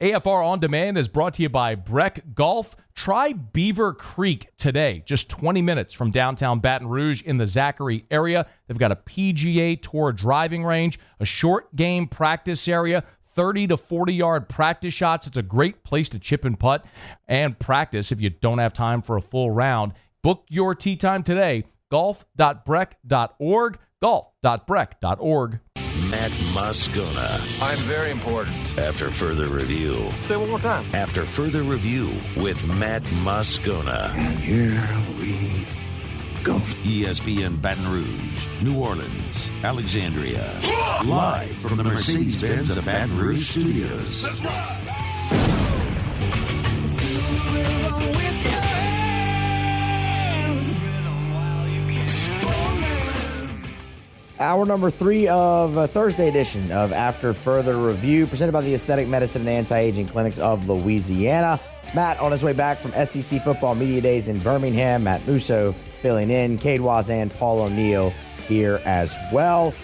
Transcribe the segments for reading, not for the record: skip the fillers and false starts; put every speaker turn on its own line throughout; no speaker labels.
AFR On Demand is brought to you by Breck Golf. Try Beaver Creek today, just 20 minutes from downtown Baton Rouge in the Zachary area. They've got a PGA Tour driving range, a short game practice area, 30 to 40-yard practice shots. It's a great place to chip and putt and practice if you don't have time for a full round. Book your tee time today, golf.breck.org, golf.breck.org.
Matt Moscona.
I'm very important.
After further review.
Say it one more time.
After further review with Matt Moscona.
And here we go.
ESPN Baton Rouge, New Orleans, Alexandria. Live from the Mercedes-Benz of Baton Rouge studios. That's right.
Hour number 3 of a Thursday edition of After Further Review, presented by the Aesthetic Medicine and Anti-Aging Clinics of Louisiana. Matt on his way back from SEC Football Media Days in Birmingham. Matt Musso filling in. Cade Wazan, Paul O'Neill here as well.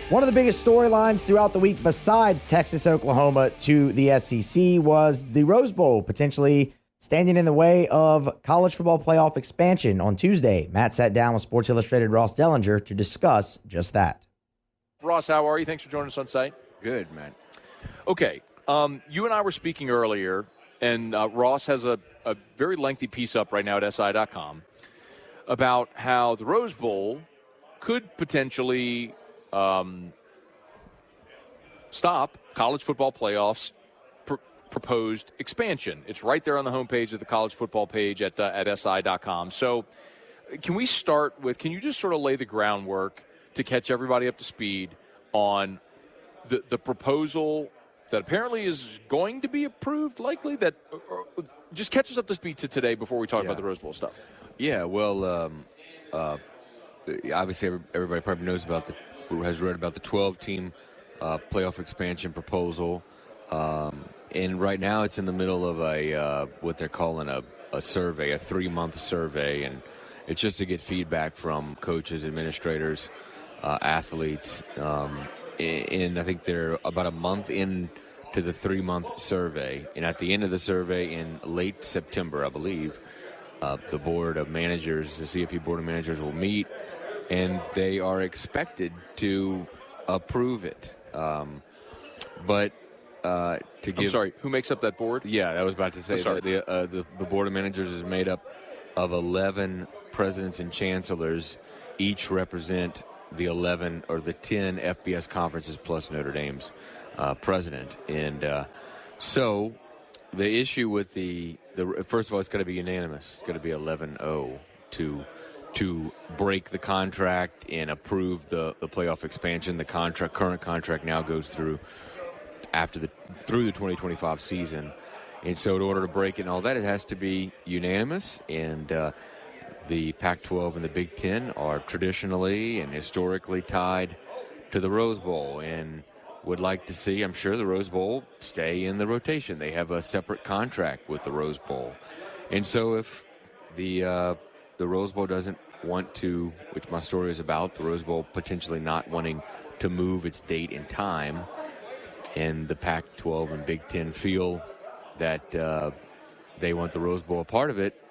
One of the biggest storylines throughout the week besides Texas-Oklahoma to the SEC was the Rose Bowl potentially standing in the way of college football playoff expansion. On Tuesday, Matt sat down with Sports Illustrated Ross Dellinger to discuss just that.
Ross, how are you? Thanks for joining us on site.
Good, man.
Okay, you and I were speaking earlier, and Ross has a very lengthy piece up right now at SI.com about how the Rose Bowl could potentially stop college football playoffs proposed expansion. It's right there on the homepage of the college football page at SI.com. So can we start with, can you just sort of lay the groundwork to catch everybody up to speed on the proposal that apparently is going to be approved, likely, that just catch us up to speed to today before we talk about the Rose Bowl stuff.
Yeah, well, obviously everybody probably knows about has read about the 12-team playoff expansion proposal. And right now it's in the middle of what they're calling a survey, a 3-month survey, and it's just to get feedback from coaches, administrators, athletes. And I think they're about a month into the 3-month survey. And at the end of the survey in late September, I believe, the board of managers, the CFP board of managers will meet, and they are expected to approve it. I'm sorry, who makes up that board? Yeah, I was about to say that the board of managers is made up of 11 presidents and chancellors. Each represent the 11 or the 10 FBS conferences plus Notre Dame's president. And so the issue with the first of all, it's got to be unanimous. It's got to be 11-0 to break the contract and approve the playoff expansion. The current contract now goes through through the 2025 season. And so in order to break it and all that, it has to be unanimous. And the Pac-12 and the Big Ten are traditionally and historically tied to the Rose Bowl and would like to see, I'm sure, the Rose Bowl stay in the rotation. They have a separate contract with the Rose Bowl. And so if the Rose Bowl doesn't want to, which my story is about, the Rose Bowl potentially not wanting to move its date and time, and the Pac-12 and Big Ten feel that they want the Rose Bowl a part of it,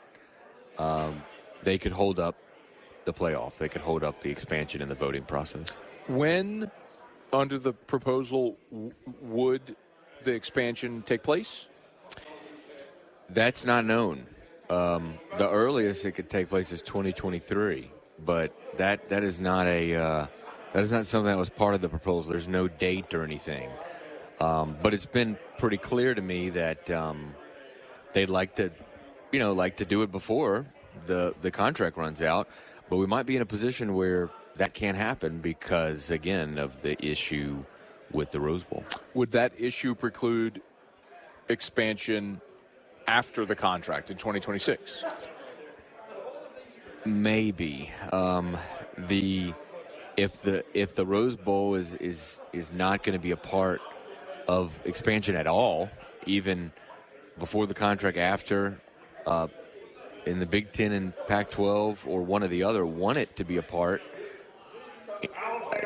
they could hold up the playoff. They could hold up the expansion in the voting process.
When, under the proposal, would the expansion take place?
That's not known. The earliest it could take place is 2023, but that is not something that was part of the proposal. There's no date or anything. But it's been pretty clear to me that they'd like to do it before the contract runs out. But we might be in a position where that can't happen because, again, of the issue with the Rose Bowl.
Would that issue preclude expansion after the contract in 2026?
Maybe. If the Rose Bowl is not going to be a part of expansion at all, even before the contract, after, in the Big Ten and Pac-12 or one or the other want it to be a part,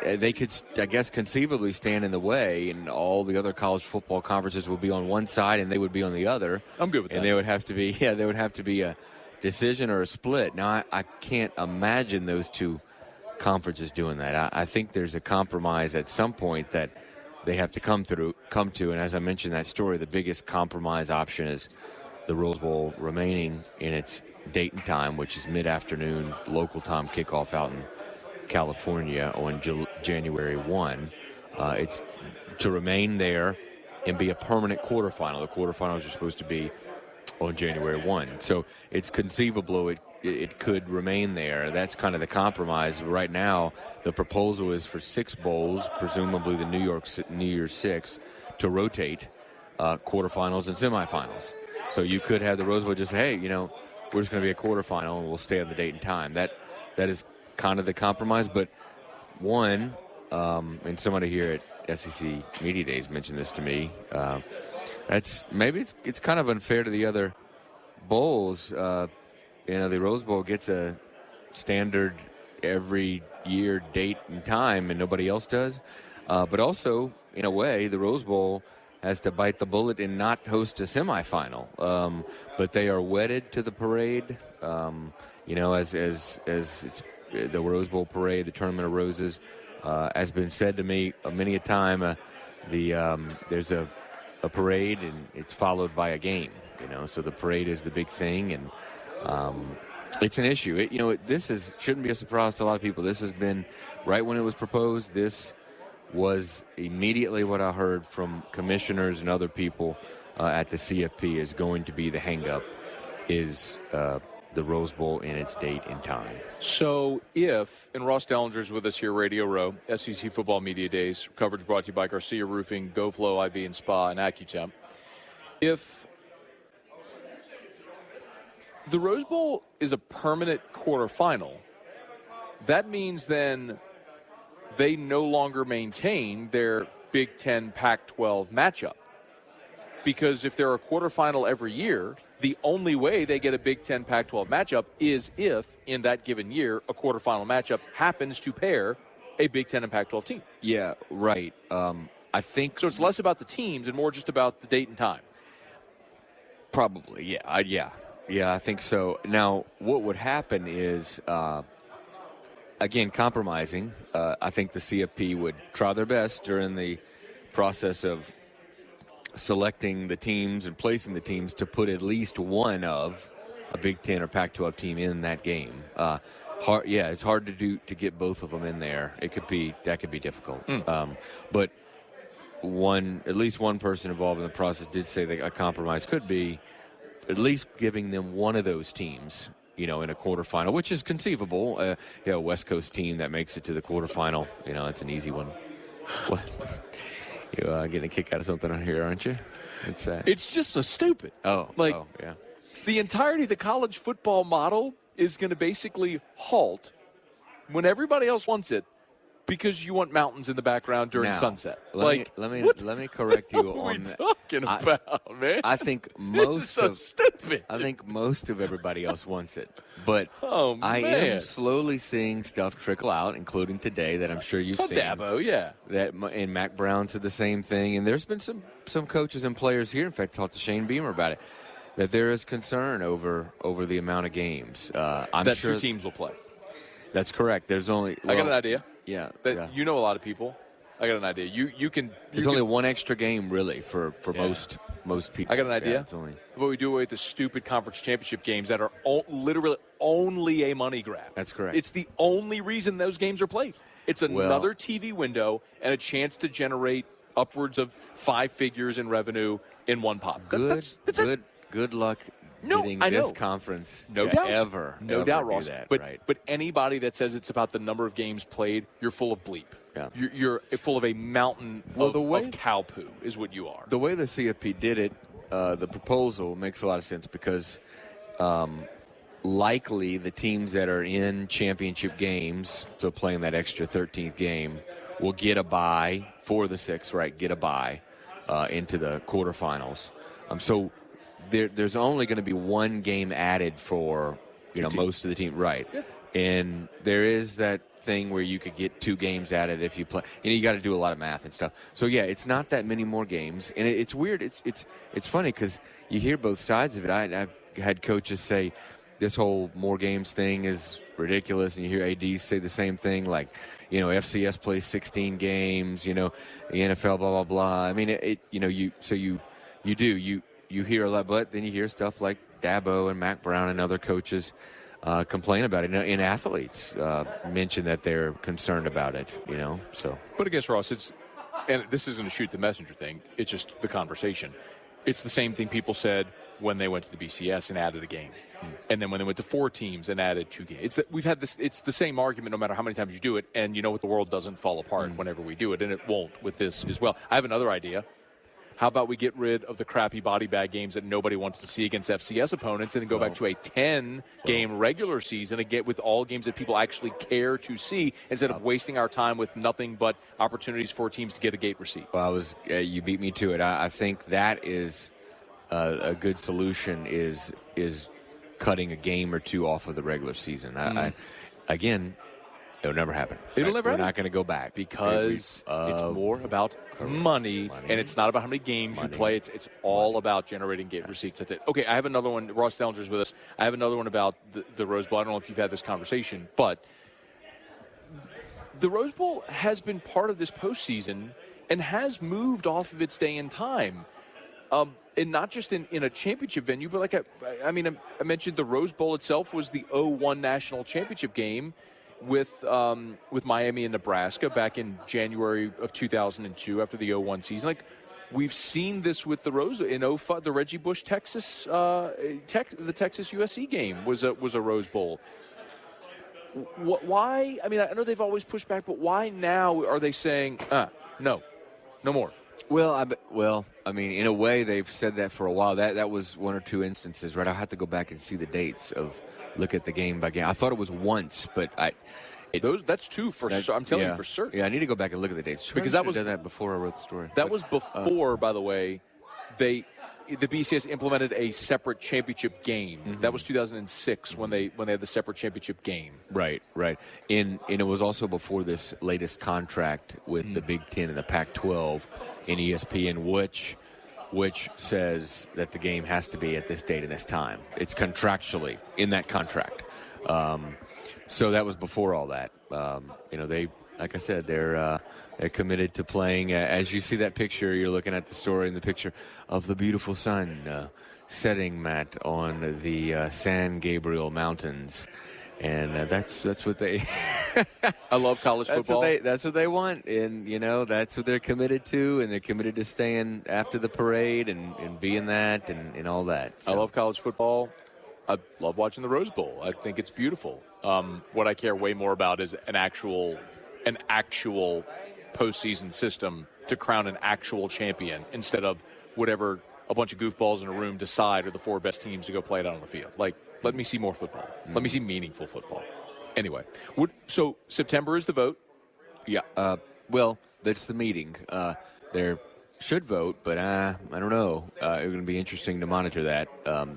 they could, I guess, conceivably stand in the way, and all the other college football conferences would be on one side and they would be on the other.
I'm good with that.
And there would have to be a decision or a split. Now, I can't imagine those two conferences doing that. I think there's a compromise at some point that they have to come to. And as I mentioned in that story, the biggest compromise option is the Rose Bowl remaining in its date and time, which is mid-afternoon local time kickoff out in California on January 1. It's to remain there and be a permanent quarterfinal. The quarterfinals are supposed to be on January 1. So it's conceivable it could remain there. That's kind of the compromise. Right now, the proposal is for 6 bowls, presumably the New Year's 6, to rotate quarterfinals and semifinals. So you could have the Rose Bowl just say, hey, we're just going to be a quarterfinal and we'll stay on the date and time. That is kind of the compromise. But one, and somebody here at SEC Media Days mentioned this to me, it's kind of unfair to the other bowls. The Rose Bowl gets a standard every year date and time, and nobody else does. But also, in a way, the Rose Bowl has to bite the bullet and not host a semifinal. But they are wedded to the parade. As it's the Rose Bowl parade, the Tournament of Roses, has been said to me many a time. There's a parade and it's followed by a game. So the parade is the big thing, and it's an issue. This shouldn't be a surprise to a lot of people. This has been right when it was proposed. This was immediately what I heard from commissioners and other people at the CFP is going to be the hang-up is the Rose Bowl in its date and time.
So and Ross Dellinger's with us here, Radio Row, SEC Football Media Days, coverage brought to you by Garcia Roofing, GoFlow IV and Spa, and AccuTemp. If the Rose Bowl is a permanent quarterfinal, that means then they no longer maintain their Big Ten Pac-12 matchup. Because if they're a quarterfinal every year, the only way they get a Big Ten Pac-12 matchup is if, in that given year, a quarterfinal matchup happens to pair a Big Ten and Pac-12 team.
Yeah, right. I think
so. It's less about the teams and more just about the date and time.
Probably, yeah. Yeah, I think so. Now, what would happen is, again, compromising. I think the CFP would try their best during the process of selecting the teams and placing the teams to put at least one of a Big Ten or Pac-12 team in that game. It's hard to get both of them in there. That could be difficult. But at least one person involved in the process did say that a compromise could be at least giving them one of those teams, in a quarterfinal, which is conceivable. A West Coast team that makes it to the quarterfinal, it's an easy one. What? You're getting a kick out of something on here, aren't you?
It's just so stupid.
Yeah.
The entirety of the college football model is going to basically halt when everybody else wants it because you want mountains in the background during sunset.
Let me correct you on that.
What are we talking about, man?
I think
stupid.
I think most of everybody else wants it, but I am slowly seeing stuff trickle out, including today that I'm sure you've seen.
Dabo, yeah.
And Mac Brown said the same thing, and there's been some coaches and players here. In fact, talked to Shane Beamer about it. That there is concern over the amount of games. I'm
that
sure
2 teams will play.
That's correct. There's only.
I got an idea.
Yeah,
You know a lot of people. I got an idea. You can.
There's only one extra game really for most people.
I got an idea.
Yeah, it's only.
But we do away with the stupid conference championship games that are literally only a money grab.
That's correct.
It's the only reason those games are played. It's another TV window and a chance to generate upwards of 5 figures in revenue in one pop.
Good luck. Getting this conference
no doubt
Ross.
That, but anybody that says it's about the number of games played, you're full of bleep.
Yeah.
You're full of a mountain of cow poo is what you are.
The way the CFP did it, the proposal makes a lot of sense because likely the teams that are in championship games, so playing that extra 13th game, will get a bye for the 6th, right? Get a bye into the quarterfinals. So there's only going to be one game added for most of the team, right? Yeah. And there is that thing where you could get 2 games at it if you play. And you got to do a lot of math and stuff. So, yeah, it's not that many more games. And it's weird. It's funny because you hear both sides of it. I've had coaches say this whole more games thing is ridiculous. And you hear ADs say the same thing, like, FCS plays 16 games, the NFL, blah, blah, blah. I mean, you hear a lot, but then you hear stuff like Dabo and Mac Brown and other coaches complain about it. And athletes mention that they're concerned about it, so.
But I guess, Ross, and this isn't a shoot the messenger thing, it's just the conversation. It's the same thing people said when they went to the BCS and added a game. And then when they went to 4 teams and added 2 games. It's the same argument no matter how many times you do it, and you know what, the world doesn't fall apart whenever we do it, and it won't with this as well. I have another idea. How about we get rid of the crappy body bag games that nobody wants to see against FCS opponents and then go back to a 10-game regular season and get with all games that people actually care to see instead of wasting our time with nothing but opportunities for teams to get a gate receipt?
Well, you beat me to it. I think that is a good solution is cutting a game or 2 off of the regular season. Again, it'll never happen.
It'll never happen.
We're not going to go back
because it's more about money, and it's not about how many games you play. It's all about generating gate receipts. That's it. Okay, I have another one. Ross Dellinger's with us. I have another one about the Rose Bowl. I don't know if you've had this conversation, but the Rose Bowl has been part of this postseason and has moved off of its day and time. And not just in a championship venue, but I mentioned the Rose Bowl itself was the 2001 national championship game with Miami and Nebraska back in January of 2002 after the 2001 season. Like, we've seen this with the Rose in 2005, the Reggie Bush the Texas USC game was a Rose Bowl. Why? I mean, I know they've always pushed back, but why now are they saying no more?
Well, I mean, in a way, they've said that for a while. That was 1 or 2 instances, right? I'll have to go back and see the dates look at the game by game. I thought it was once, but
that's 2 for sure. I'm telling you for certain.
Yeah, I need to go back and look at the dates
because that was
done that before I wrote the story.
That was before, by the way, the BCS implemented a separate championship game. Mm-hmm. That was 2006 when they had the separate championship game.
Right. And it was also before this latest contract with the Big Ten and the Pac-12 and ESPN, which says that the game has to be at this date and this time. It's contractually in that contract. So that was before all that. They, like I said, they're committed to playing. As you see that picture, you're looking at the story in the picture of the beautiful sun setting, Matt, on the San Gabriel Mountains. And that's what they.
I love college football.
That's what they want, and that's what they're committed to, and they're committed to staying after the parade and being that and all that. So.
I love college football. I love watching the Rose Bowl. I think it's beautiful. What I care way more about is an actual postseason system to crown an actual champion instead of whatever a bunch of goofballs in a room decide are the 4 best teams to go play it out on the field. Like, let me see more football. Let me see meaningful football. Anyway, so September is the vote.
Yeah. Well, that's the meeting. They should vote, but I don't know. It's going to be interesting to monitor that.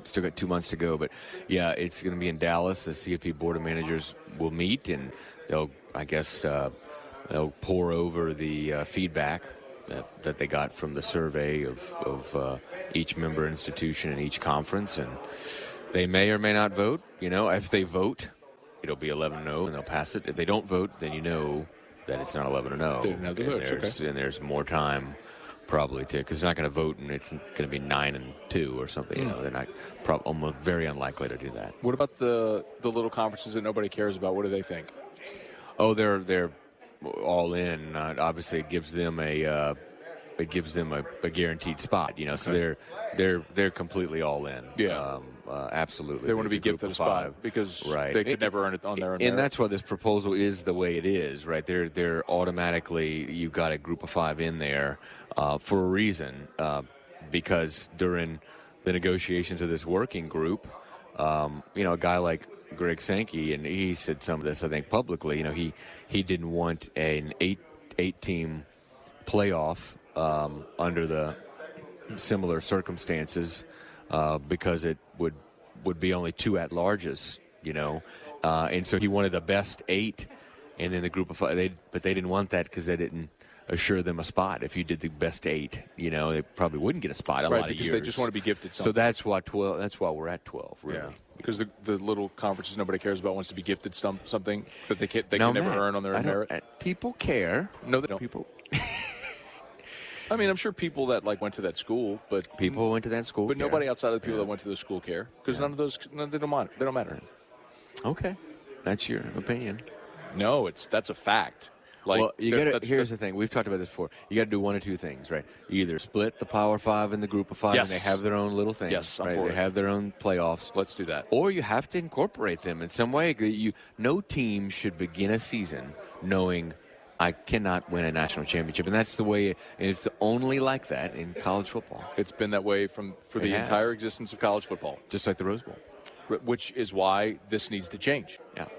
Still got 2 months to go, but yeah, it's going to be in Dallas. The CFP Board of Managers will meet, and they'll pour over the feedback that they got from the survey of each member institution and each conference, and they may or may not vote. If they vote, it'll be 11-0, and they'll pass it. If they don't vote, then that it's not 11-0.
They didn't have the votes, okay.
And there's more time probably because they're not going to vote, and it's going to be 9-2 or something. They're not almost very unlikely to do that.
What about the little conferences that nobody cares about? What do they think?
Oh, they're all in. Obviously, it gives them a guaranteed spot. So they're completely all in.
Yeah.
Absolutely.
They want to be gifted a spot because they could never earn it on their own.
And that's why this proposal is the way it is, right? They're automatically, you've got a group of 5 in there for a reason, because during the negotiations of this working group, a guy like Greg Sankey, and he said some of this, I think, publicly, he didn't want an eight-team playoff under the similar circumstances because it would be only 2 at-larges And so he wanted the best 8, and then the group of 5. But they didn't want that because they didn't assure them a spot. If you did the best 8, they probably wouldn't get a spot a lot of years.
Because they just want to be gifted something.
So that's why 12. That's why we're at 12, really.
Yeah. Because the little conferences nobody cares about wants to be gifted something that they can never earn on their own merit.
People care.
No, they don't.
People.
I mean, I'm sure people that went to that school, but
people went to that school.
But nobody outside of the people that went to the school care because none of those they don't matter.
Okay, that's your opinion.
No, that's a fact.
Here's the thing. We've talked about this before. You got to do one of two things, right? You either split the Power 5 and the Group of 5, and they have their own little thing.
Yes,
right? They have their own playoffs.
Let's do that.
Or you have to incorporate them in some way. No team should begin a season knowing I cannot win a national championship, and that's the way. And it's only like that in college football.
It's been that way for the entire existence of college football,
just like the Rose Bowl,
which is why this needs to change.
Yeah.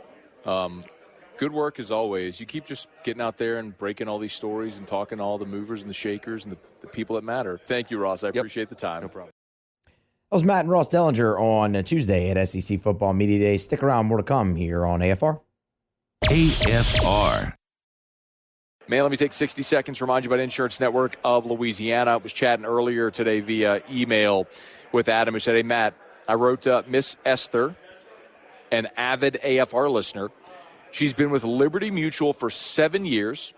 Good work as always. You keep just getting out there and breaking all these stories and talking to all the movers and the shakers and the people that matter. Thank you, Ross. I appreciate the time.
No problem.
That was Matt and Ross Dellinger on Tuesday at SEC Football Media Day. Stick around. More to come here on AFR.
AFR.
Man, let me take 60 seconds to remind you about Insurance Network of Louisiana. I was chatting earlier today via email with Adam, who said, hey, Matt, I wrote Miss Esther, an avid AFR listener. She's been with Liberty Mutual for 7 years,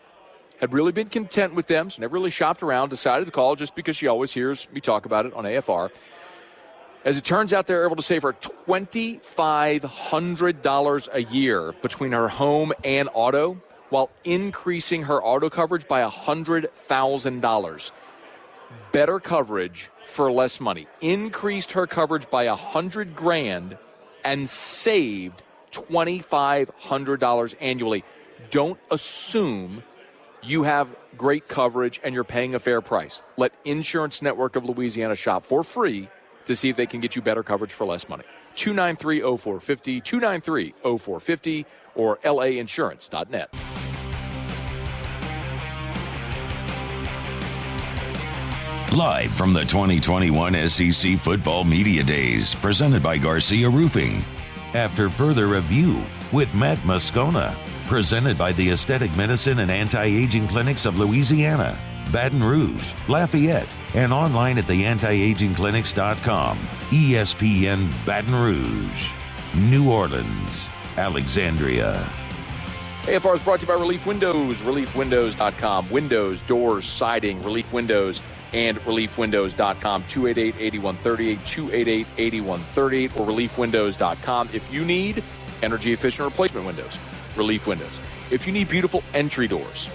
had really been content with them, so never really shopped around, decided to call just because she always hears me talk about it on AFR. As it turns out, they're able to save her $2,500 a year between her home and auto, while increasing her auto coverage by $100,000. Better coverage for less money. Increased her coverage by $100,000 and saved $2,500 annually. Don't assume you have great coverage and you're paying a fair price. Let Insurance Network of Louisiana shop for free to see if they can get you better coverage for less money. 293-0450, 293-0450, or lainsurance.net.
Live from the 2021 SEC Football Media Days, presented by Garcia Roofing. After further review with Matt Moscona, presented by the Aesthetic Medicine and Anti-Aging Clinics of Louisiana, Baton Rouge, Lafayette, and online at theantiagingclinics.com. ESPN Baton Rouge, New Orleans, Alexandria.
AFR is brought to you by Relief Windows, reliefwindows.com. Windows, doors, siding, Relief Windows, and reliefwindows.com. 288-8138, 288-8138, or reliefwindows.com. If you need energy-efficient replacement windows, Relief Windows. If you need beautiful entry doors,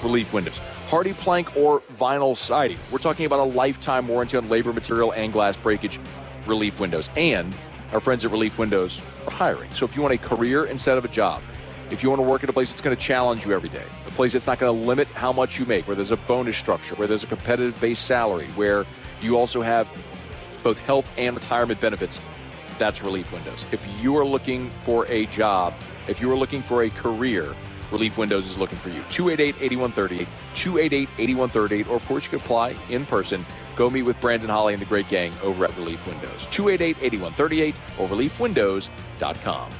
Relief Windows. Hardy plank or vinyl siding. We're talking about a lifetime warranty on labor, material, and glass breakage, Relief Windows. And our friends at Relief Windows are hiring. So if you want a career instead of a job, if you want to work at a place that's going to challenge you every day, a place that's not going to limit how much you make, where there's a bonus structure, where there's a competitive base salary, where you also have both health and retirement benefits, that's Relief Windows. If you are looking for a job, if you are looking for a career, Relief Windows is looking for you. 288-8138, 288-8138, or of course you can apply in person. Go meet with Brandon Holly and the great gang over at Relief Windows. 288-8138 or reliefwindows.com.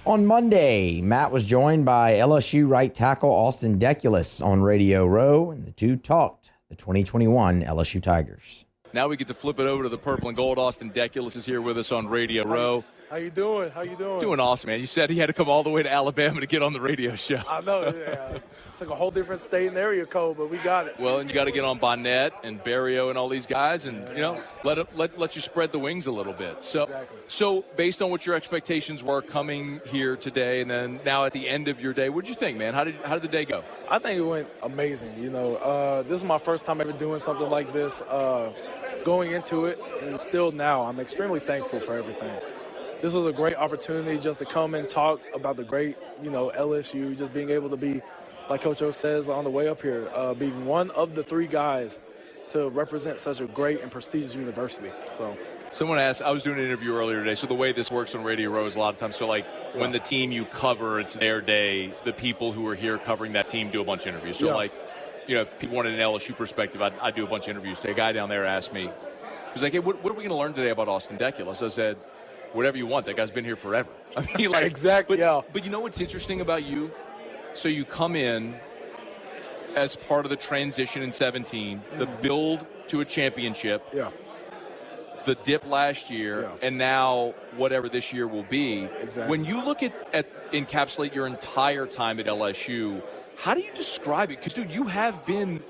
On Monday, Matt was joined by LSU right tackle Austin Deculus on Radio Row, and the two talked the 2021 LSU Tigers.
Now we get to flip it over to the purple and gold. Austin Deculus is here with us on Radio Row.
How you doing? How you doing?
Doing awesome, man. You said he had to come all the way to Alabama to get on the radio show.
I know. Yeah. It's like a whole different state and area code, but we got it.
Well, and you got to get on Bonnet and Barrio and all these guys, and let you spread the wings a little bit. So,
exactly.
So based on what your expectations were coming here today, and then now at the end of your day, what did you think, man? How did the day go?
I think it went amazing. This is my first time ever doing something like this. Going into it, and still now, I'm extremely thankful for everything. This was a great opportunity just to come and talk about the great, LSU, just being able to be, like Coach O says on the way up here, being one of the three guys to represent such a great and prestigious university. So,
someone asked, I was doing an interview earlier today, so the way this works on Radio Row is a lot of times, when the team you cover, it's their day, the people who are here covering that team do a bunch of interviews. So if people wanted an LSU perspective, I'd do a bunch of interviews. A guy down there asked me, was like, hey, what are we going to learn today about Austin Decula? So I said, whatever you want. That guy's been here forever. I mean, like,
exactly.
But you know what's interesting about you? So you come in as part of the transition in 17, the build to a championship, the dip last year, and now whatever this year will be.
Exactly.
When you look at encapsulate your entire time at LSU, how do you describe it? Because, dude, you have been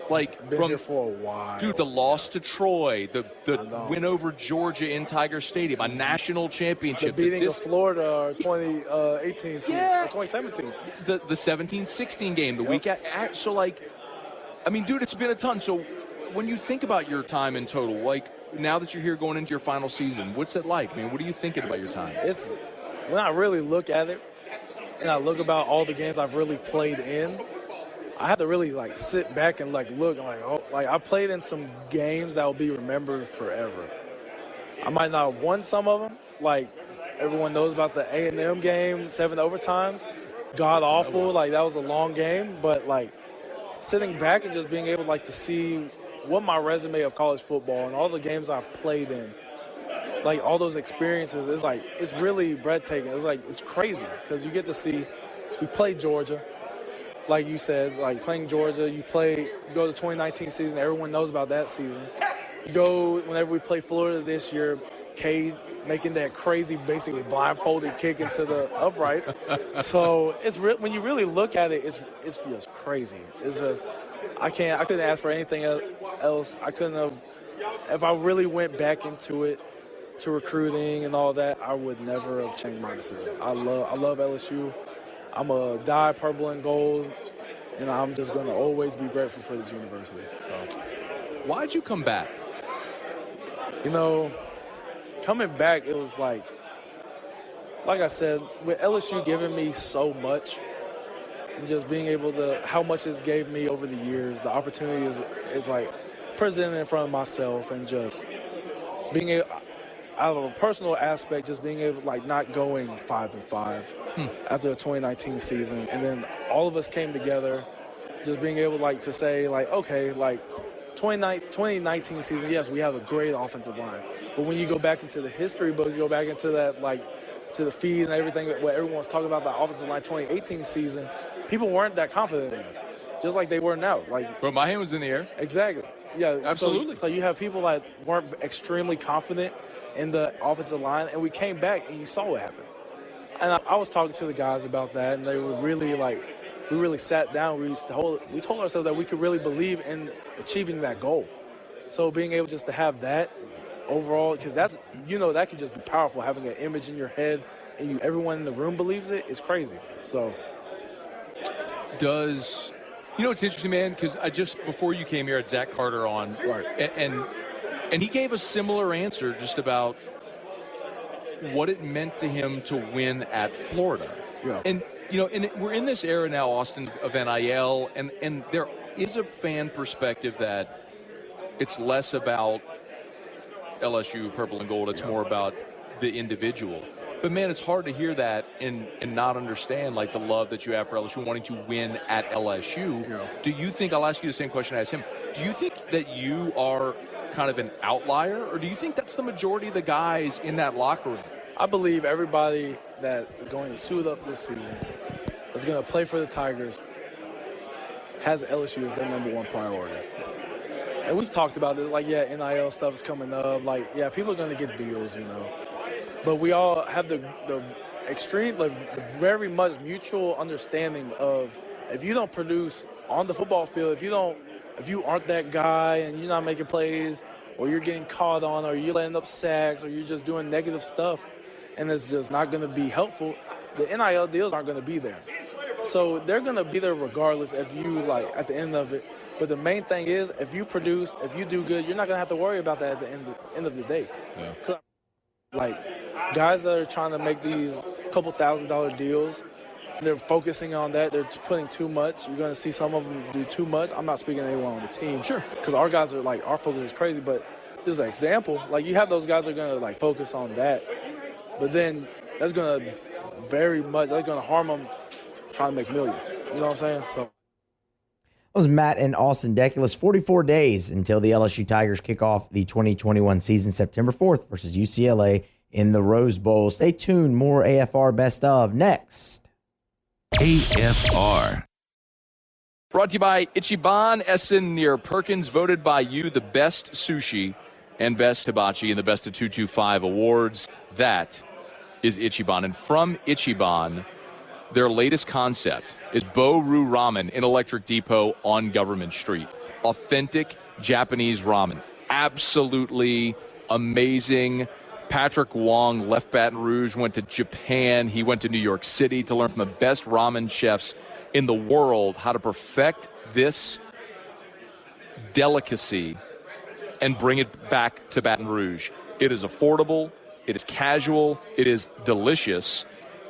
here for a while.
Dude, the loss to Troy, the win over Georgia in Tiger Stadium, a national championship.
The beating of Florida 2018 season, 2017.
The 17-16 game, the week after. So, I mean, dude, it's been a ton. So when you think about your time in total, now that you're here going into your final season, what's it like? I mean, what are you thinking about your time?
When I really look at it and I look about all the games I've really played in, I have to really sit back and look I played in some games that will be remembered forever. I might not have won some of them. Everyone knows about the A&M game, 7 overtimes. God awful. That was a long game. But sitting back and just being able to see what my resume of college football and all the games I've played in, all those experiences, it's really breathtaking. It's crazy because you get to see. We played Georgia. Like you said, playing Georgia, you go to the 2019 season, everyone knows about that season. You go, whenever we play Florida this year, Cade making that crazy, basically blindfolded kick into the uprights. So when you really look at it, it's just crazy. It's just, I couldn't ask for anything else. I couldn't have, if I really went back into it, to recruiting and all that, I would never have changed my decision. I love LSU. I'm a die purple and gold, and I'm just going to always be grateful for this university. So.
Why'd you come back?
Coming back, it was like I said, with LSU giving me so much and just being able to, how much it's gave me over the years, the opportunity is presenting in front of myself and just being able, out of a personal aspect, just being able, not going 5-5 after the 2019 season. And then all of us came together, just being able, to say, okay, 2019 season, yes, we have a great offensive line. But when you go back into the history books, you go back into that, to the feed and everything, what everyone's talking about, the offensive line 2018 season, people weren't that confident in us, just like they were now.
But my hand was in the air.
Exactly. Yeah,
absolutely.
So you have people that weren't extremely confident in the offensive line, and we came back, and you saw what happened. And I was talking to the guys about that, and they were really we really sat down. We told ourselves that we could really believe in achieving that goal. So being able just to have that overall, because that can just be powerful, having an image in your head, and everyone in the room believes it, is crazy. So.
It's interesting, man, because I just, before you came here, I had Zach Carter on, and he gave a similar answer just about what it meant to him to win at Florida.
Yeah.
And, and we're in this era now, Austin, of NIL, and there is a fan perspective that it's less about LSU, purple and gold. It's more about the individual. But, man, it's hard to hear that and not understand, the love that you have for LSU, wanting to win at LSU.
Yeah.
Do you think, I'll ask you the same question I asked him, do you think that you are kind of an outlier, or do you think that's the majority of the guys in that locker room?
I believe everybody that is going to suit up this season, that's going to play for the Tigers, has LSU as their number one priority. And we've talked about this, NIL stuff is coming up. People are going to get deals, But we all have the extreme, very much mutual understanding of, if you don't produce on the football field, if you aren't that guy and you're not making plays, or you're getting caught on, or you're letting up sacks, or you're just doing negative stuff, and it's just not going to be helpful, the NIL deals aren't going to be there. So they're going to be there regardless if you, at the end of it. But the main thing is, if you produce, if you do good, you're not going to have to worry about that at the end of the day. Yeah. Guys that are trying to make these couple $1,000 deals, they're focusing on that. They're putting too much. You're going to see some of them do too much. I'm not speaking to anyone on the team.
Sure.
Because our guys are our focus is crazy. But this is an example. You have those guys that are going to focus on that. But then that's going to that's going to harm them trying to make millions. You know what I'm saying? So.
That was Matt and Austin Deculus. 44 days until the LSU Tigers kick off the 2021 season, September 4th versus UCLA in the Rose Bowl. Stay tuned. More AFR Best Of next.
AFR.
Brought to you by Ichiban Essen near Perkins, voted by you the best sushi and best hibachi in the Best of 225 awards. That is Ichiban. And from Ichiban, their latest concept is Bo-Ru Ramen in Electric Depot on Government Street. Authentic Japanese ramen. Absolutely amazing. Patrick Wong left Baton Rouge, went to Japan. He went to New York City to learn from the best ramen chefs in the world how to perfect this delicacy and bring it back to Baton Rouge. It is affordable. It is casual. It is delicious.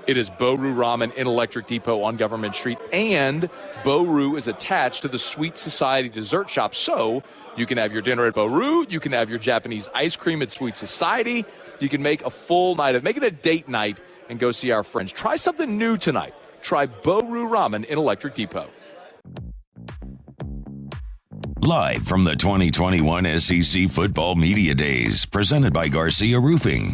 It is Bo-Ru Ramen in Electric Depot on Government Street. And Bo-Ru is attached to the Sweet Society dessert shop. So you can have your dinner at Bo-Ru. You can have your Japanese ice cream at Sweet Society. You can make a full night of, make it a date night and go see our friends. Try something new tonight. Try Bo-Ru Ramen in Electric Depot.
Live from the 2021 SEC Football Media Days, presented by Garcia Roofing.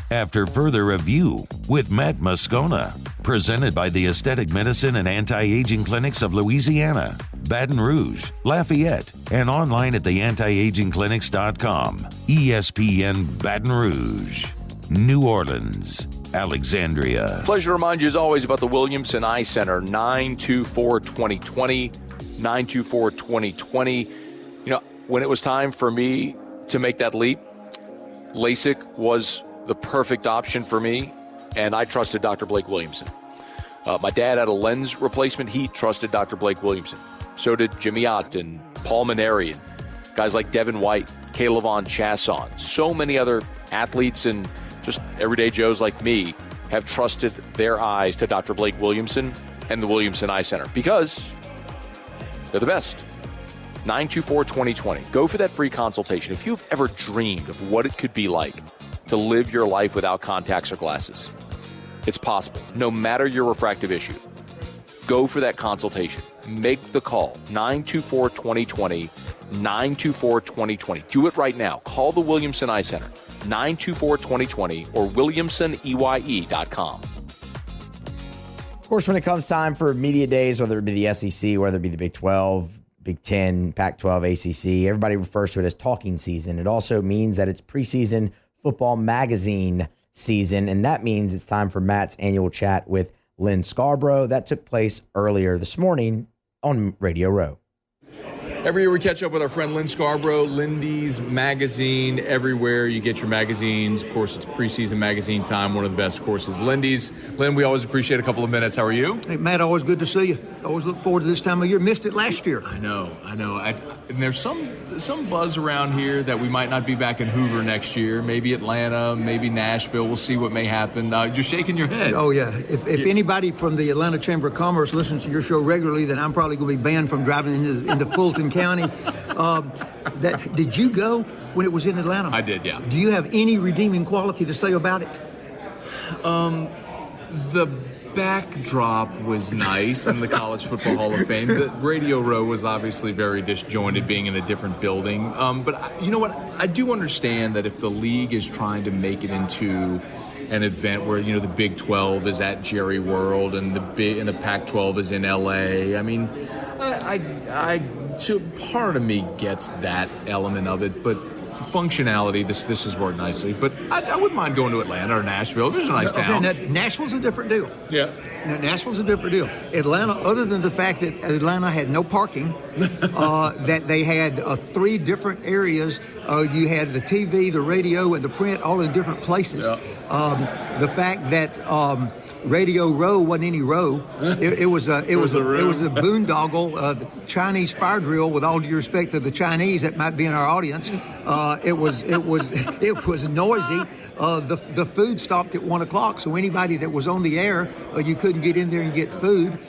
After Further Review with Matt Moscona, presented by the Aesthetic Medicine and Anti-Aging Clinics of Louisiana, Baton Rouge, Lafayette, and online at theantiagingclinics.com. ESPN Baton Rouge, New Orleans, Alexandria.
Pleasure to remind you as always about the Williamson Eye Center, 924-2020, 924-2020. You know, when it was time for me to make that leap, LASIK was the perfect option for me, and I trusted Dr. Blake Williamson. My dad had a lens replacement. He trusted Dr. Blake Williamson. So did Jimmy Ott and Paul Maneri and guys like Devin White, Caleb Chasson. So many other athletes and just everyday Joes like me have trusted their eyes to Dr. Blake Williamson and the Williamson Eye Center because they're the best. 924-2020. Go for that free consultation. If you've ever dreamed of what it could be like to live your life without contacts or glasses, it's possible, no matter your refractive issue. Go for that consultation. Make the call, 924-2020, 924-2020. Do it right now. Call the Williamson Eye Center, 924-2020, or WilliamsonEye.com.
Of course, when it comes time for media days, whether it be the SEC, whether it be the Big 12, Big 10, Pac-12, ACC, everybody refers to it as talking season. It also means that it's preseason football magazine season, and that means it's time for Matt's annual chat with Lynn Scarborough. That took place earlier this morning on Radio Row.
Every year we catch up with our friend Lynn Scarborough, Lindy's Magazine, everywhere you get your magazines. Of course, it's preseason magazine time. One of the best, of course, is Lindy's. Lynn, we always appreciate a couple of minutes. How are you?
Hey, Matt, always good to see you. Always look forward to this time of year. Missed it last year.
I know. And there's some buzz around here that we might not be back in Hoover next year. Maybe Atlanta, maybe Nashville. We'll see what may happen. You're shaking your head.
Oh, yeah. If anybody from the Atlanta Chamber of Commerce listens to your show regularly, then I'm probably going to be banned from driving into Fulton County. Did you go when it was in Atlanta?
I did, yeah.
Do you have any redeeming quality to say about it?
The backdrop was nice in the College Football Hall of Fame. The Radio Row was obviously very disjointed, being in a different building. But you know what? I do understand that if the league is trying to make it into an event where, you know, the Big 12 is at Jerry World and the Pac-12 is in LA. I mean, part of me gets that element of it, but functionality, this has worked nicely. But I wouldn't mind going to Atlanta or Nashville. There's a nice town.
Nashville's a different deal.
Yeah.
Nashville's a different deal. Atlanta, other than the fact that Atlanta had no parking, that they had 3 different areas. You had the TV, the radio, and the print all in different places. Yeah. The fact that Radio Row wasn't any row. It was a boondoggle, the Chinese fire drill. With all due respect to the Chinese that might be in our audience, it was noisy. The food stopped at 1 o'clock, so anybody that was on the air, you couldn't get in there and get food.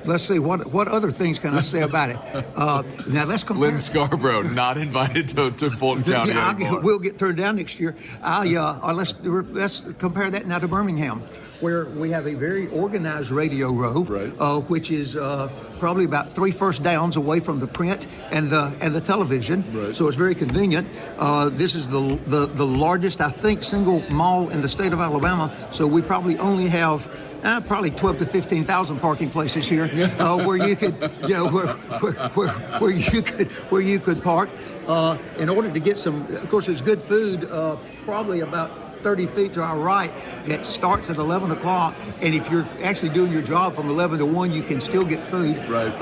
let's see, what other things can I say about it? Now let's compare.
Lynn Scarborough not invited to Fulton County anymore.
We'll get turned down next year. Let's compare that now to Birmingham, where we have a very organized radio row, which is probably about 3 first downs away from the print and the television.
Right.
So it's very convenient. This is the largest, I think, single mall in the state of Alabama. So we probably only have probably 12 to 15,000 parking places here, where you could, where you could park. In order to get some, of course, there's good food. Probably about 30 feet to our right that starts at 11 o'clock, and if you're actually doing your job from 11 to 1, you can still get food.
Right.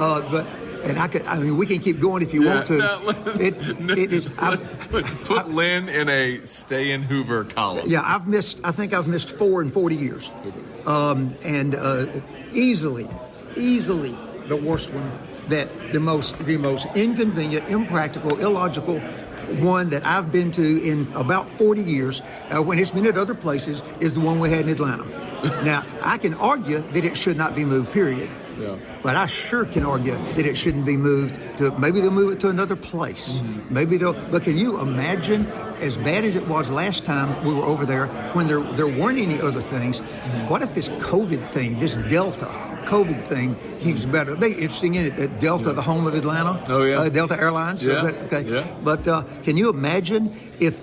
We can keep going if you want to.
Put Lynn in a stay in Hoover column.
Yeah, I think I've missed 4 in 40 years. Easily the worst one, that the most inconvenient, impractical, illogical one that I've been to in about 40 years, when it's been at other places, is the one we had in Atlanta. Now, I can argue that it should not be moved, period.
Yeah.
But I sure can argue that it shouldn't be moved to, maybe they'll move it to another place.
Mm-hmm.
But can you imagine, as bad as it was last time we were over there, when there weren't any other things, what if this COVID thing, this Delta COVID thing keeps better? It'd be interesting, in it, that Delta, the home of Atlanta, Delta Airlines.
Yeah.
But can you imagine if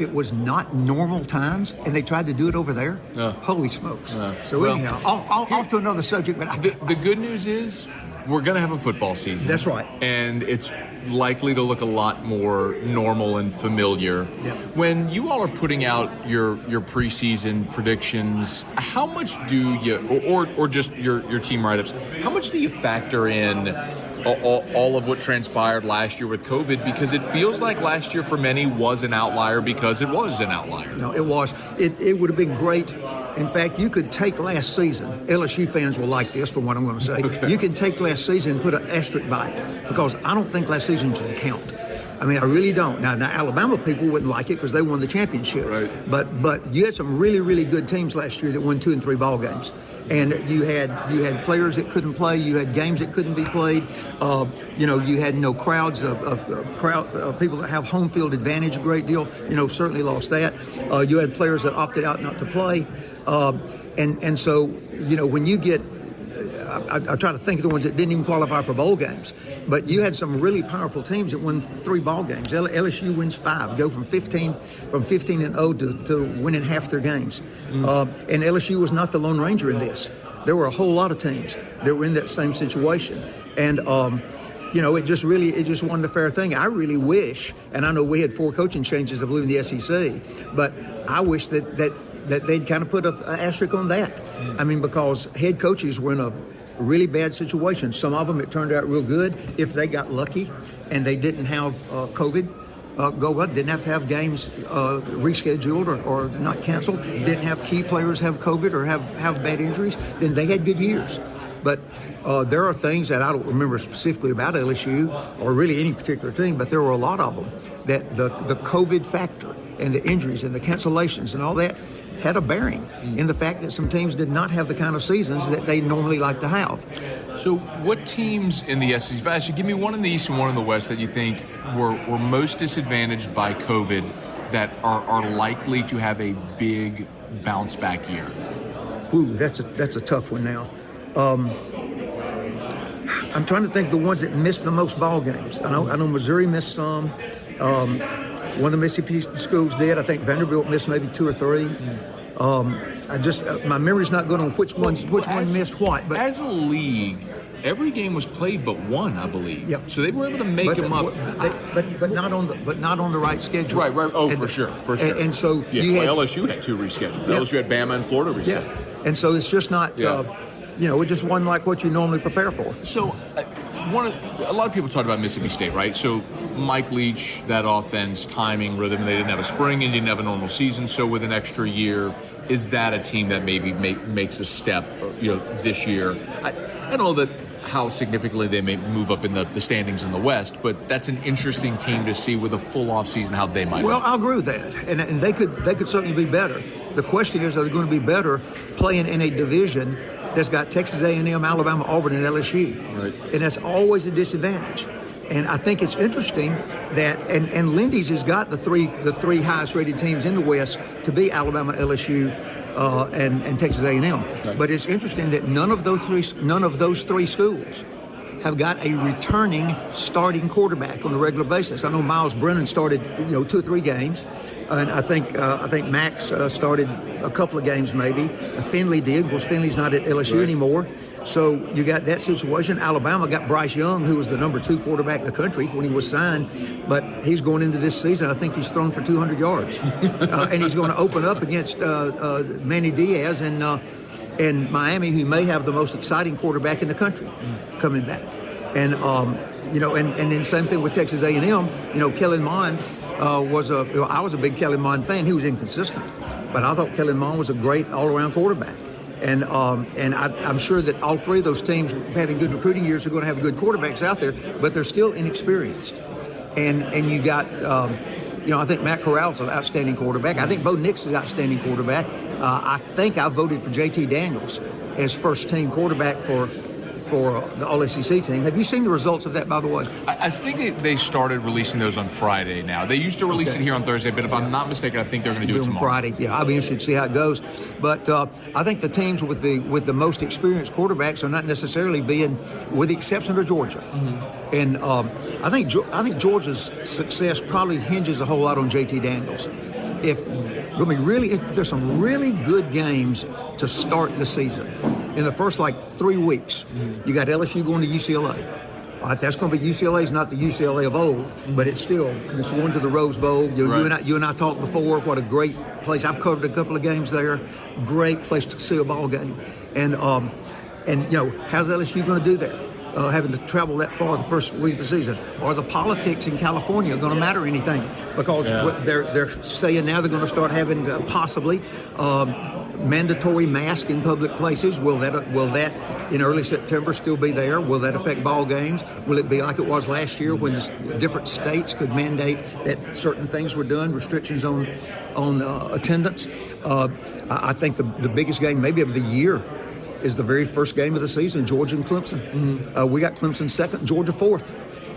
it was not normal times and they tried to do it over there? Holy smokes. Anyhow, off to another subject. But
the good news is we're going to have a football season.
That's right.
And it's likely to look a lot more normal and familiar.
Yeah.
When you all are putting out your preseason predictions, how much do you, or just your team write-ups, how much do you factor in all of what transpired last year with COVID? Because it feels like last year for many was an outlier because it was an outlier.
No, it was. It would have been great. In fact, you could take last season. LSU fans will like this for what I'm going to say.
Okay.
You can take last season and put an asterisk by it, because I don't think last season should count. I mean, I really don't. Now Alabama people wouldn't like it because they won the championship.
Right.
But you had some really, really good teams last year that won 2 and 3 ball games. And you had players that couldn't play. You had games that couldn't be played. You had no crowds of people that have home field advantage a great deal. Certainly lost that. You had players that opted out not to play. And so when you get, I try to think of the ones that didn't even qualify for bowl games. But you had some really powerful teams that won 3 ball games. LSU wins 5, go from 15-0 to winning half their games. And LSU was not the Lone Ranger in this. There were a whole lot of teams that were in that same situation. And it just wasn't a fair thing. I really wish, and I know we had 4 coaching changes, I believe, in the SEC, but I wish that they'd kind of put an asterisk on that. I mean, because head coaches were in a really bad situation. Some of them, it turned out real good if they got lucky and they didn't have COVID go up, didn't have to have games rescheduled or not canceled, didn't have key players have COVID or have bad injuries, then they had good years. But there are things that I don't remember specifically about LSU or really any particular team, but there were a lot of them that the COVID factor and the injuries and the cancellations and all that had a bearing in the fact that some teams did not have the kind of seasons that they normally like to have.
So what teams in the SEC, if I should give me one in the East and one in the West that you think were most disadvantaged by COVID that are likely to have a big bounce back year?
Ooh, that's a tough one now. I'm trying to think of the ones that missed the most ball games. I know Missouri missed some. One of the Mississippi schools did. I think Vanderbilt missed maybe 2 or 3. My memory's not good on which one missed what. But
as a league, every game was played but one, I believe.
Yep.
So they were able to make them up.
But not on the right schedule.
Right. Oh, for sure.
And so
LSU had 2 rescheduled. Yeah. LSU had Bama and Florida rescheduled.
Yeah. And so it's just not. It just wasn't like what you normally prepare for.
So. A lot of people talked about Mississippi State, right? So Mike Leach, that offense, timing, rhythm, they didn't have a spring and didn't have a normal season. So with an extra year, is that a team that maybe makes a step, this year? I don't know how significantly they may move up in the standings in the West, but that's an interesting team to see with a full off season how they might.
Well, I'll agree with that, and they could certainly be better. The question is, are they going to be better playing in a division that's got Texas A&M, Alabama, Auburn, and LSU.
Right.
And that's always a disadvantage. And I think it's interesting that, and Lindy's has got the three highest rated teams in the West to be Alabama, LSU, and Texas A&M.
Okay.
But it's interesting that none of those three schools have got a returning starting quarterback on a regular basis. I know Miles Brennan started 2 or 3 games, and I think Max started a couple of games maybe. Finley did. Of course, Finley's not at LSU anymore. So you got that situation. Alabama got Bryce Young, who was the number 2 quarterback in the country when he was signed, but he's going into this season. I think he's thrown for 200 yards, and he's going to open up against Manny Diaz and Miami, who may have the most exciting quarterback in the country coming back. And and then same thing with Texas A&M. Kellen Mond I was a big Kellen Mond fan. He was inconsistent, but I thought Kellen Mond was a great all-around quarterback. And I'm sure that all 3 of those teams having good recruiting years are going to have good quarterbacks out there, but they're still inexperienced. And you got, I think Matt Corral's an outstanding quarterback. I think Bo Nix is an outstanding quarterback. I think I voted for J.T. Daniels as first-team quarterback for the All-SEC team. Have you seen the results of that, by the way?
I think they started releasing those on Friday now. They used to release it here on Thursday, but if I'm not mistaken, I think they're going to do it tomorrow.
Friday. Yeah, I'll be interested to see how it goes. But I think the teams with the most experienced quarterbacks are not necessarily being, with the exception of Georgia. Mm-hmm. And I think Georgia's success probably hinges a whole lot on J.T. Daniels. There's some really good games to start the season. In the first 3 weeks, you got LSU going to UCLA. All right, that's going to be UCLA's not the UCLA of old, but it's going to the Rose Bowl. You and I talked before. What a great place! I've covered a couple of games there. Great place to see a ball game. And how's LSU going to do there? Having to travel that far the first week of the season? Are the politics in California going to matter anything? Because they're saying now they're going to start having possibly mandatory mask in public places. Will that in early September still be there? Will that affect ball games? Will it be like it was last year when different states could mandate that certain things were done, restrictions on attendance? I think the biggest game maybe of the year is the very first game of the season, Georgia and Clemson. Mm-hmm. We got Clemson second, Georgia fourth.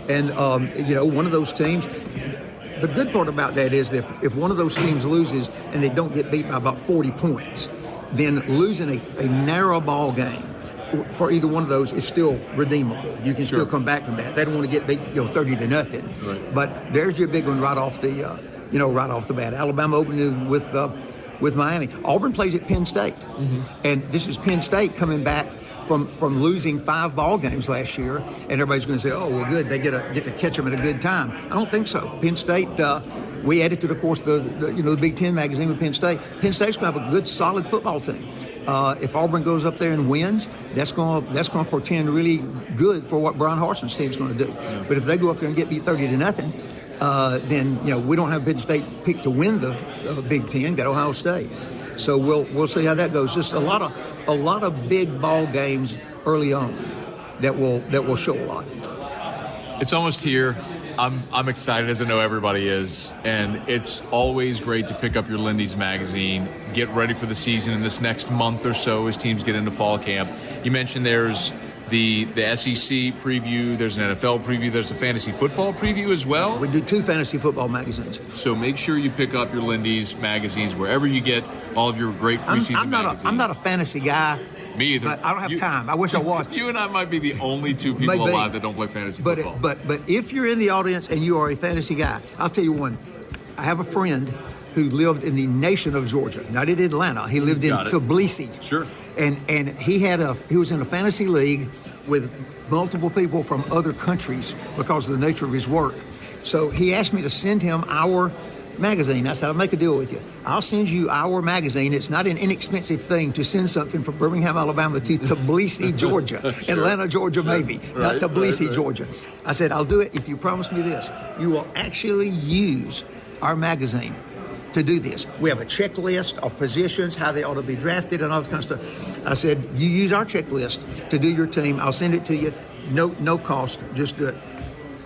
And, one of those teams, the good part about that is if one of those teams loses and they don't get beat by about 40 points, then losing a narrow ball game for either one of those is still redeemable. You can still come back from that. They don't want to get beat 30-0. Right. But there's your big one right off the bat. Alabama opened with Miami. Auburn plays at Penn State. Mm-hmm. And this is Penn State coming back from losing 5 ball games last year, and everybody's going to say, oh, well, good, they get to catch them at a good time. I don't think so. Penn State, we edited, of course, the Big Ten magazine with Penn State. Penn State's going to have a good, solid football team. If Auburn goes up there and wins, that's going to portend really good for what Brian Harson's team's going to do. Yeah. But if they go up there and get beat 30-0, then we don't have Penn State picked to win the Big Ten. Got Ohio State, so we'll see how that goes. Just a lot of big ball games early on that will show a lot.
It's almost here. I'm excited, as I know everybody is, and it's always great to pick up your Lindy's magazine, get ready for the season in this next month or so as teams get into fall camp. You mentioned there's the SEC preview, there's an NFL preview, there's a fantasy football preview as well.
We do 2 fantasy football magazines.
So make sure you pick up your Lindy's magazines wherever you get all of your great preseason magazines.
I'm not a fantasy guy.
Me either.
But I don't have time. I wish I was.
You and I might be the only 2 people alive that don't play fantasy football.
But if you're in the audience and you are a fantasy guy, I'll tell you one. I have a friend who lived in the nation of Georgia, not in Atlanta. He lived in Tbilisi.
Sure.
And he was in a fantasy league with multiple people from other countries because of the nature of his work. So he asked me to send him our magazine. I said, I'll make a deal with you. I'll send you our magazine. It's not an inexpensive thing to send something from Birmingham, Alabama to Tbilisi, Georgia. Sure. Atlanta, Georgia, maybe. Not Tbilisi, Georgia. I said, I'll do it if you promise me this. You will actually use our magazine to do this. We have a checklist of positions, how they ought to be drafted, and all this kind of stuff. I said, you use our checklist to do your team. I'll send it to you. No cost. Just do it.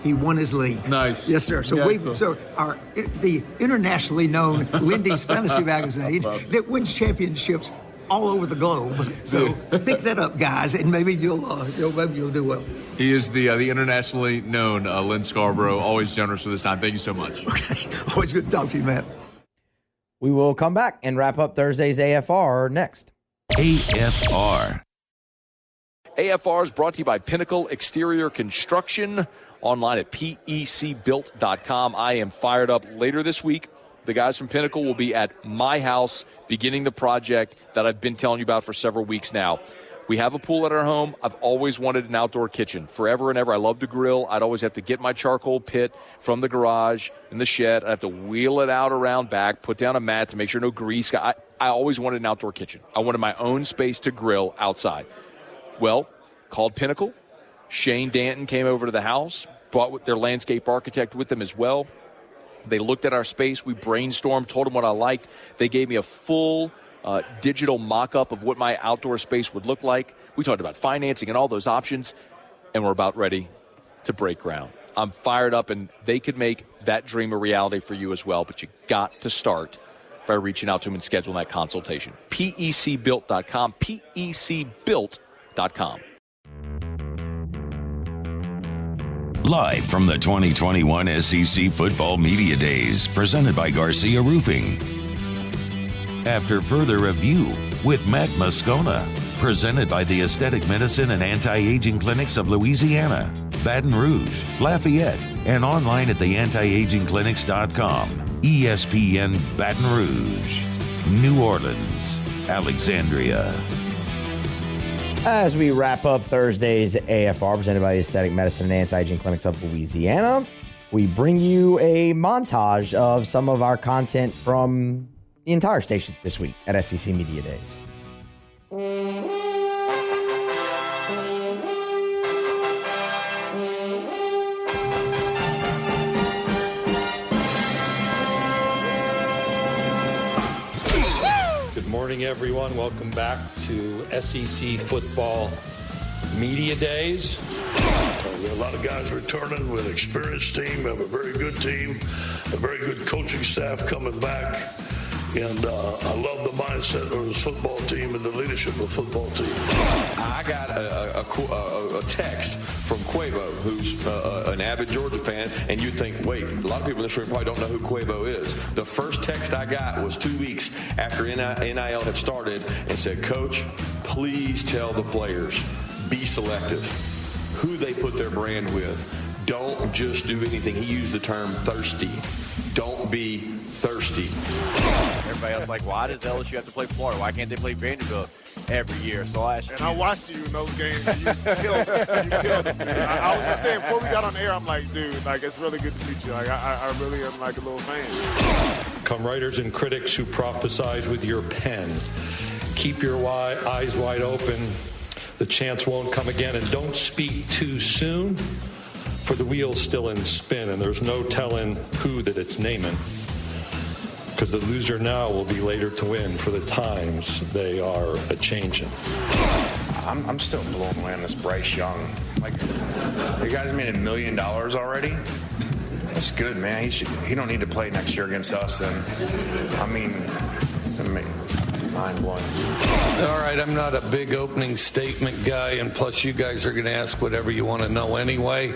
He won his league.
Nice.
Yes, sir. So the internationally known Lindy's Fantasy Magazine that wins championships all over the globe. So pick that up, guys, and maybe you'll do well.
He is the internationally known Lynn Scarborough, always generous with his time. Thank you so much.
Okay, always good to talk to you, Matt.
We will come back and wrap up Thursday's AFR next.
AFR.
AFR is brought to you by Pinnacle Exterior Construction, online at pecbuilt.com. I am fired up. Later this week, the guys from Pinnacle will be at my house beginning the project that I've been telling you about for several weeks now. We have a pool at our home. I've always wanted an outdoor kitchen. Forever and ever, I love to grill. I'd always have to get my charcoal pit from the garage in the shed. I'd have to wheel it out around back, put down a mat to make sure no grease. I always wanted an outdoor kitchen. I wanted my own space to grill outside. Well, called Pinnacle. Shane Danton came over to the house, brought their landscape architect with them as well. They looked at our space. We brainstormed, told them what I liked. They gave me a full digital mock-up of what my outdoor space would look like. We talked about financing and all those options, and we're about ready to break ground. I'm fired up, and they could make that dream a reality for you as well, but you got to start by reaching out to them and scheduling that consultation. PECbuilt.com, PECbuilt.com.
Live from the 2021 SEC Football Media Days, presented by Garcia Roofing. After further review with Matt Moscona, presented by the Aesthetic Medicine and Anti-Aging Clinics of Louisiana, Baton Rouge, Lafayette, and online at theantiagingclinics.com. ESPN Baton Rouge, New Orleans, Alexandria.
As we wrap up Thursday's AFR, presented by the Aesthetic Medicine and Anti-Aging Clinics of Louisiana, we bring you a montage of some of our content from the entire station this week at SEC Media Days.
Good morning, everyone. Welcome back to SEC Football Media Days.
We have a lot of guys returning with an experienced team. We have a very good team, a very good coaching staff coming back. And I love the mindset of this football team and the leadership of the football team.
I got a text from Quavo, who's an avid Georgia fan, and you'd think, wait, a lot of people in this room probably don't know who Quavo is. The first text I got was 2 weeks after NIL had started and said, Coach, please tell the players, be selective. Who they put their brand with. Don't just do anything. He used the term thirsty. Don't be thirsty.
Everybody else like, why does LSU have to play Florida? Why can't they play Vanderbilt every year? So I
watched you in those games. And you killed it, man. I was just saying, before we got on the air, I'm like, dude, like, it's really good to meet you. Like, I really am like a little fan.
Come writers and critics who prophesize with your pen. Keep your eyes wide open. The chance won't come again. And don't speak too soon, for the wheel's still in spin, and there's no telling who that it's naming. Because the loser now will be later to win, for the times they are a-changing.
I'm still blown away on this Bryce Young. Like, you guys made $1 million already? That's good, man. He don't need to play next year against us. And I mean, it's mind-blowing.
All right, I'm not a big opening statement guy, and plus you guys are going to ask whatever you want to know anyway.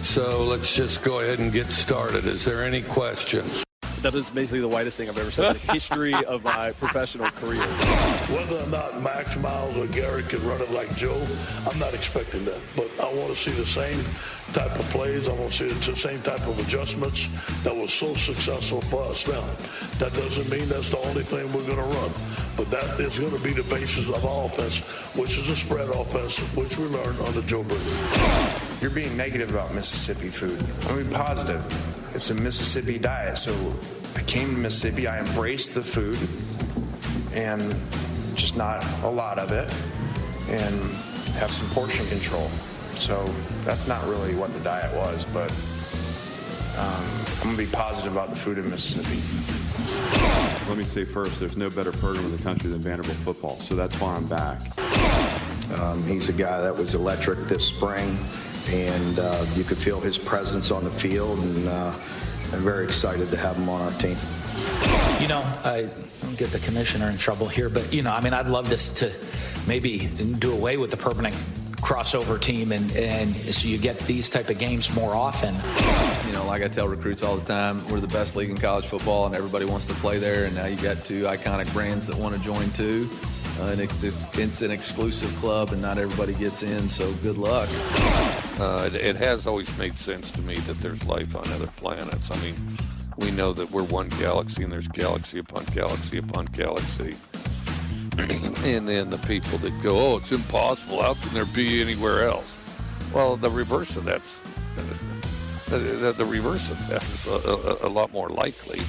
So let's just go ahead and get started. Is there any questions?
That is basically the whitest thing I've ever said in the history of my professional career.
Whether or not Max Miles or Garrett can run it like Joe, I'm not expecting that. But I want to see the same type of plays. I want to see the same type of adjustments that was so successful for us. Now, that doesn't mean that's the only thing we're going to run. But that is going to be the basis of our offense, which is a spread offense, which we learned under Joe Brady.
You're being negative about Mississippi food. I mean, positive. It's a Mississippi diet. So I came to Mississippi, I embraced the food, and just not a lot of it, and have some portion control. So that's not really what the diet was, but I'm going to be positive about the food in Mississippi.
Let me say first, there's no better program in the country than Vanderbilt football, so that's why I'm back.
He's a guy that was electric this spring, and you could feel his presence on the field, and I'm very excited to have him on our team.
I don't get the commissioner in trouble here, but, I'd love this to maybe do away with the permanent crossover team and so you get these type of games more often.
Like I tell recruits all the time, we're the best league in college football and everybody wants to play there, and now you got two iconic brands that want to join too. And it's an exclusive club and not everybody gets in, so good luck.
It has always made sense to me that there's life on other planets. I mean, we know that we're one galaxy and there's galaxy upon galaxy upon galaxy. And then the people that go, it's impossible, how can there be anywhere else? Well, the reverse of that is a lot more likely.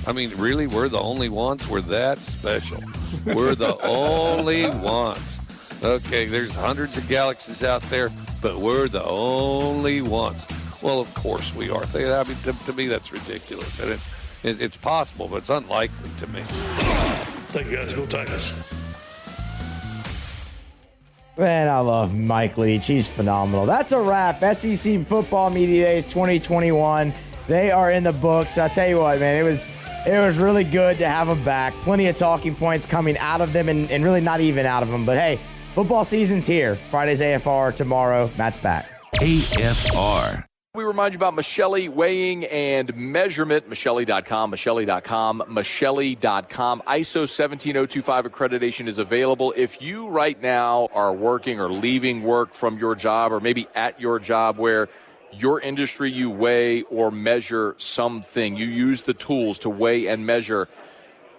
I mean, really, we're the only ones? We're that special. We're the only ones. Okay, there's hundreds of galaxies out there, but we're the only ones. Well, of course we are. I mean, to me, that's ridiculous. And it's possible, but it's unlikely to me.
Thank you, guys. Go Tigers.
Man, I love Mike Leach. He's phenomenal. That's a wrap. SEC Football Media Days 2021. They are in the books. I'll tell you what, man, it was really good to have them back. Plenty of talking points coming out of them and really not even out of them. But, hey, football season's here. Friday's AFR tomorrow. Matt's back.
AFR.
We remind you about Michelli Weighing and Measurement, Michelli.com, Michelli.com, Michelli.com. ISO 17025 accreditation is available. If you right now are working or leaving work from your job or maybe at your job where your industry you weigh or measure something, you use the tools to weigh and measure,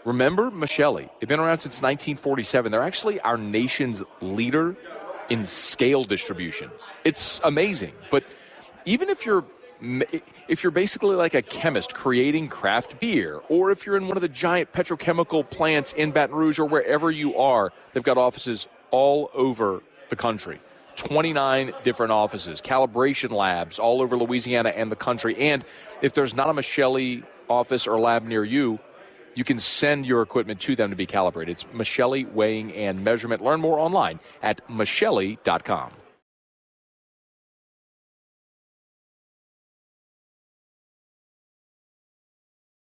remember Michelli. They've been around since 1947. They're actually our nation's leader in scale distribution. It's amazing, but even if you're basically like a chemist creating craft beer, or if you're in one of the giant petrochemical plants in Baton Rouge or wherever you are, they've got offices all over the country. 29 different offices, calibration labs all over Louisiana and the country. And if there's not a Michelli office or lab near you, you can send your equipment to them to be calibrated. It's Michelli Weighing and Measurement. Learn more online at Michelli.com.